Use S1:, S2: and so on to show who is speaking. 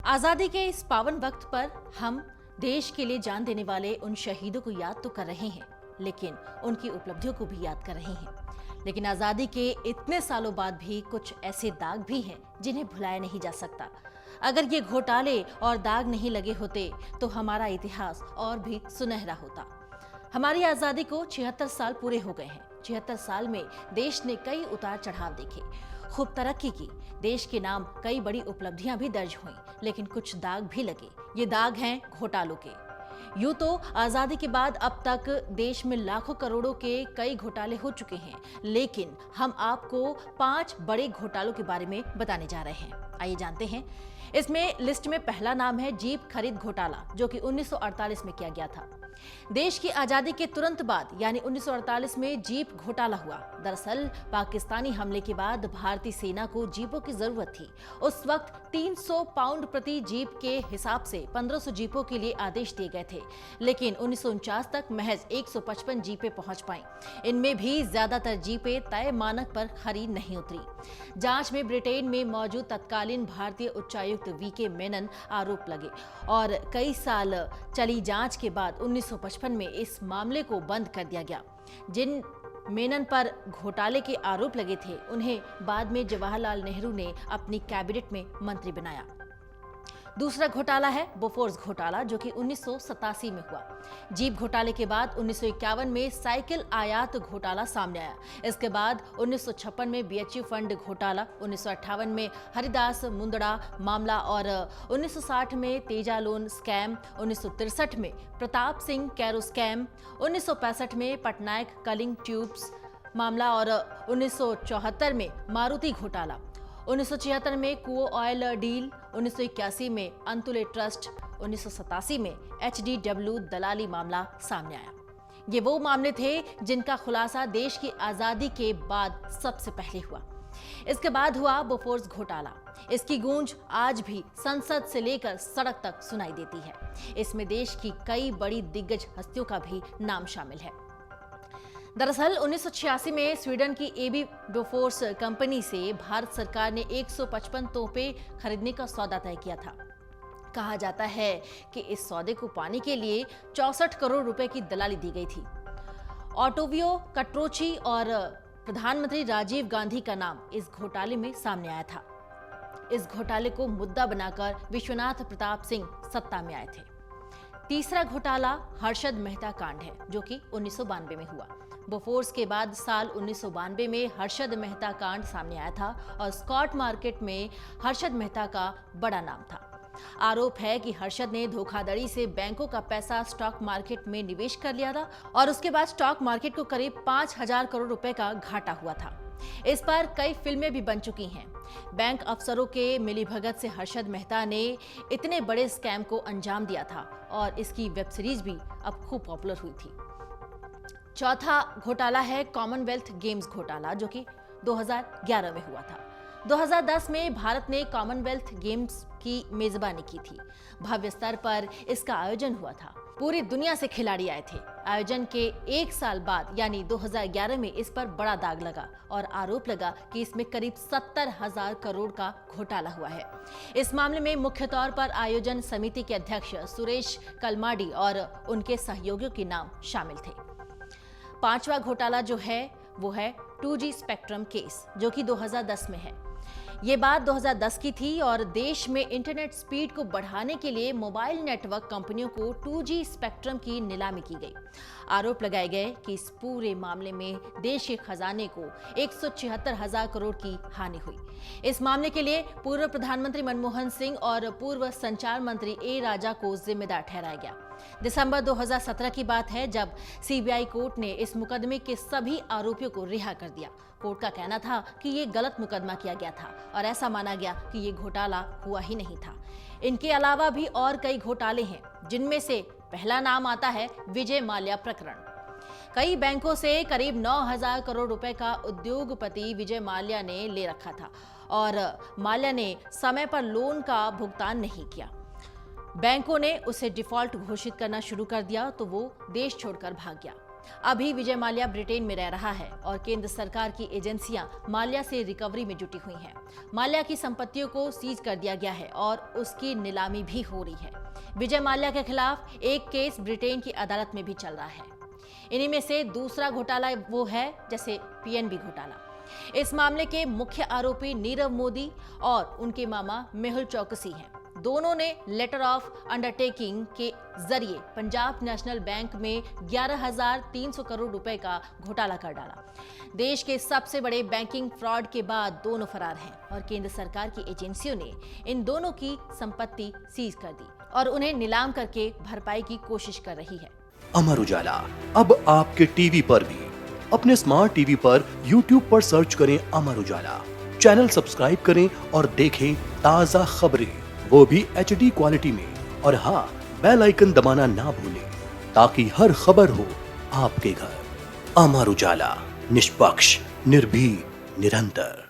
S1: आजादी के इस पावन वक्त पर हम देश के लिए जान देने वाले उन शहीदों को याद तो कर रहे हैं, लेकिन उनकी उपलब्धियों को भी याद कर रहे हैं। लेकिन आजादी के इतने सालों बाद भी कुछ ऐसे दाग भी हैं जिन्हें भुलाया नहीं जा सकता। अगर ये घोटाले और दाग नहीं लगे होते तो हमारा इतिहास और भी सुनहरा होता। हमारी आजादी को 76 साल पूरे हो गए हैं। 76 साल में देश ने कई उतार चढ़ाव देखे, खूब तरक्की की, देश के नाम कई बड़ी उपलब्धियां भी दर्ज हुई, लेकिन कुछ दाग भी लगे। ये दाग हैं घोटालों के। यूं तो आजादी के बाद अब तक देश में लाखों करोड़ों के कई घोटाले हो चुके हैं, लेकिन हम आपको 5 बड़े घोटालों के बारे में बताने जा रहे हैं। आइए जानते हैं। इसमें लिस्ट में पहला नाम है जीप खरीद घोटाला, जो कि 1948 में किया गया था। देश की आजादी के तुरंत बाद यानी 1948 में जीप घोटाला हुआ। दरअसल पाकिस्तानी हमले के बाद भारतीय सेना को जीपों की जरूरत थी। उस वक्त 300 पाउंड प्रति जीप के हिसाब से 1500 जीपों के लिए आदेश दिए गए थे, लेकिन 1949 तक महज 155 जीपें पहुंच पाईं। इनमें भी ज्यादातर जीपें तय मानक पर खरी नहीं उतरी। जांच में ब्रिटेन में मौजूद तत्कालीन भारतीय उच्चायुक्त वीके मेनन आरोप लगे और कई साल चली जांच के बाद 1955 में इस मामले को बंद कर दिया गया। जिन मेनन पर घोटाले के आरोप लगे थे, उन्हें बाद में जवाहरलाल नेहरू ने अपनी कैबिनेट में मंत्री बनाया। दूसरा घोटाला है बोफोर्स घोटाला, जो कि 1987 में हुआ। जीप घोटाले के बाद 1951 में साइकिल आयात घोटाला सामने आया। इसके बाद 1956 में बीएचयू फंड घोटाला, 1958 में हरिदास मुंदड़ा मामला और 1960 में तेजा लोन स्कैम, 1963 में प्रताप सिंह कैरो स्कैम, 1965 में पटनायक कलिंग ट्यूब्स मामला और 1974 में मारुति घोटाला, 1976 में कुओ ऑयल डील, 1981 में अंतुले ट्रस्ट, 1987 में HDW दलाली मामला सामने आया। ये वो मामले थे जिनका खुलासा देश की आजादी के बाद सबसे पहले हुआ। इसके बाद हुआ बोफोर्स घोटाला। इसकी गूंज आज भी संसद से लेकर सड़क तक सुनाई देती है। इसमें देश की कई बड़ी दिग्गज हस्तियों का भी नाम शामिल है। दरअसल 1986 में स्वीडन की एबी बोफोर्स कंपनी से भारत सरकार ने 155 तोपें खरीदने का सौदा तय किया था। कहा जाता है कि इस सौदे को पाने के लिए 64 करोड़ रुपए की दलाली दी गई थी। ऑटोवियो कट्रोची और प्रधानमंत्री राजीव गांधी का नाम इस घोटाले में सामने आया था। इस घोटाले को मुद्दा बनाकर विश्वनाथ प्रताप सिंह सत्ता में आए थे। तीसरा घोटाला हर्षद मेहता कांड है, जो कि 1992 में हुआ। बोफोर्स के बाद साल 1992 में हर्षद मेहता कांड सामने आया था और स्टॉक मार्केट में हर्षद मेहता का बड़ा नाम था। आरोप है कि हर्षद ने धोखाधड़ी से बैंकों का पैसा स्टॉक मार्केट में निवेश कर लिया था और उसके बाद स्टॉक मार्केट को करीब 5000 करोड़ रुपए का घाटा हुआ था। इस पर कई फिल्में भी बन चुकी हैं। बैंक अफसरों के मिलीभगत से हर्षद मेहता ने इतने बड़े स्कैम को अंजाम दिया था और इसकी वेब सीरीज भी अब खूब पॉपुलर हुई थी। चौथा घोटाला है कॉमनवेल्थ गेम्स घोटाला, जो कि 2011 में हुआ था। 2010 में भारत ने कॉमनवेल्थ गेम्स की मेजबानी की थी। भव्य स्तर पर इसका आयोजन हुआ था। पूरी दुनिया से खिलाड़ी आए थे। आयोजन के 1 साल बाद यानी 2011 में इस पर बड़ा दाग लगा और आरोप लगा कि इसमें करीब 70,000 करोड़ का घोटाला हुआ है। इस मामले में मुख्य तौर पर आयोजन समिति के अध्यक्ष सुरेश कलमाडी और उनके सहयोगियों के नाम शामिल थे। पांचवा घोटाला जो है वो है 2G स्पेक्ट्रम केस, जो कि 2010 में है। ये बात 2010 की थी और देश में इंटरनेट स्पीड को बढ़ाने के लिए मोबाइल नेटवर्क कंपनियों को 2G स्पेक्ट्रम की नीलामी की गई। आरोप लगाए गए कि इस पूरे मामले में देश के खजाने को 176,000 करोड़ की हानि हुई। इस मामले के लिए पूर्व प्रधानमंत्री मनमोहन सिंह और पूर्व संचार मंत्री ए राजा को जिम्मेदार ठहराया गया। दिसंबर 2017 की बात है जब सीबीआई कोर्ट ने इस मुकदमे के सभी आरोपियों को रिहा कर दिया। कोर्ट का कहना था कि ये गलत मुकदमा किया गया था और ऐसा माना गया कि ये घोटाला हुआ ही नहीं था। इनके अलावा भी और कई घोटाले हैं, जिनमें से पहला नाम आता है विजय माल्या प्रकरण। कई बैंकों से करीब 9,000 करोड़ रुपए का उद्योगपति विजय माल्या ने ले रखा था और माल्या ने समय पर लोन का भुगतान नहीं किया। बैंकों ने उसे डिफॉल्ट घोषित करना शुरू कर दिया तो वो देश छोड़कर भाग गया। अभी विजय माल्या ब्रिटेन में रह रहा है और केंद्र सरकार की एजेंसियां माल्या से रिकवरी में जुटी हुई हैं। माल्या की संपत्तियों को सीज कर दिया गया है और उसकी नीलामी भी हो रही है। विजय माल्या के खिलाफ एक केस ब्रिटेन की अदालत में भी चल रहा है। इन्हीं में से दूसरा घोटाला वो है जैसे पीएनबी घोटाला। इस मामले के मुख्य आरोपी नीरव मोदी और उनके मामा मेहुल चौकसी हैं। दोनों ने लेटर ऑफ अंडरटेकिंग के जरिए पंजाब नेशनल बैंक में 11,300 करोड़ रुपए का घोटाला कर डाला। देश के सबसे बड़े बैंकिंग फ्रॉड के बाद दोनों फरार हैं और केंद्र सरकार की एजेंसियों ने इन दोनों की संपत्ति सीज कर दी और उन्हें नीलाम करके भरपाई की कोशिश कर रही है।
S2: अमर उजाला अब आपके टीवी पर भी। अपने स्मार्ट टीवी पर YouTube पर सर्च करें अमर उजाला, चैनल सब्सक्राइब करें और देखें ताजा खबरें, वो भी HD क्वालिटी में। और हाँ, बेल आइकन दबाना ना भूलें ताकि हर खबर हो आपके घर। अमर उजाला, निष्पक्ष, निर्भीक, निरंतर।